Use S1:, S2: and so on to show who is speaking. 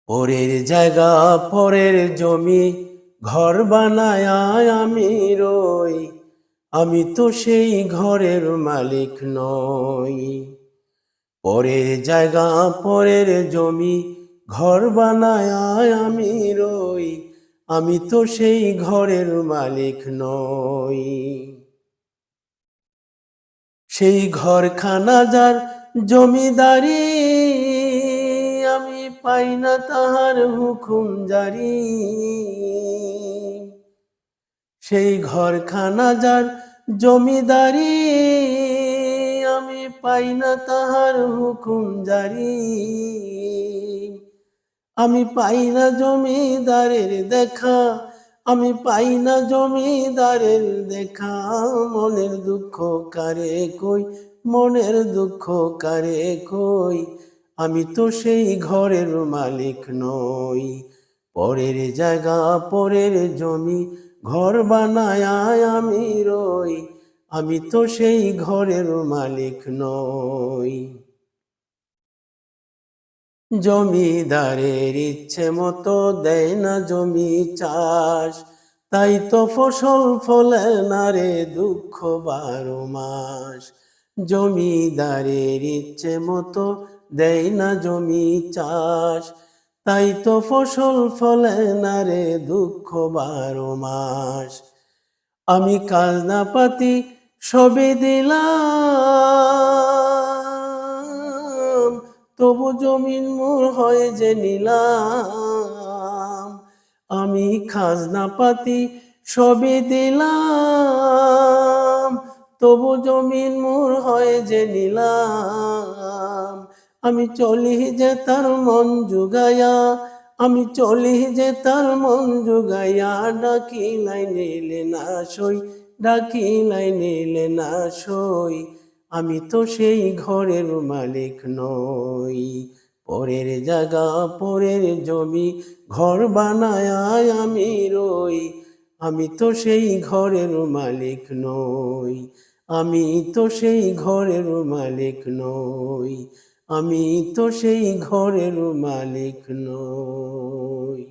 S1: পরের জায়গা পরের জমি ঘর বানায় আমি রই, আমি তো সেই ঘরের মালিক নই। পরের জায়গা পরের জমি ঘর বানায় আমি রই, আমি তো সেই ঘরের মালিক নই। সেই ঘরখানা যার জমিদারি, আমি পাই না তাহার হুকুম জারি। সেই ঘরখানা যার জমিদারি, আমি পাই না তাহার হুকুম জারি। আমি পাই না জমিদারের দেখা, আমি পাই না জমিদারের দেখা। মনের দুঃখ কারে কই, মনের দুঃখ কারে কই, আমি তো সেই ঘরের মালিক নই। পরের জায়গা পরের জমি ঘর বানায় আমি রই, আমি তো সেই ঘরের মালিক নই। জমিদারের ইচ্ছে মতো দেয় না জমি চাষ, তাই তো ফসল ফলে না রে দুঃখ 12 মাস। জমিদারের ইচ্ছে মতো দেয় না জমি চাষ, তাই তো ফসল ফলে না রে দুঃখ 12 মাস। আমি খাজনা পাতি সবই দিলাম, তবু জমিন মোর হয় যে নিলাম। আমি খাজনা পাতি সবই দিলাম, তবু জমিন মোর হয় যে নিলাম। আমি চলি যে তার মন জুগাইয়া, আমি চলি যে তার মন জুগাইয়া, ডাকিলাই নিলে না সই, ডাকিলাই নিলে না সই, আমি তো সেই ঘরের মালিক নই। পরের জায়গা পরের জমি ঘর বানায় আমি রই, আমি তো সেই ঘরের মালিক নই। আমি তো সেই ঘরের মালিক নই, আমি তো সেই ঘরের মালিক নই।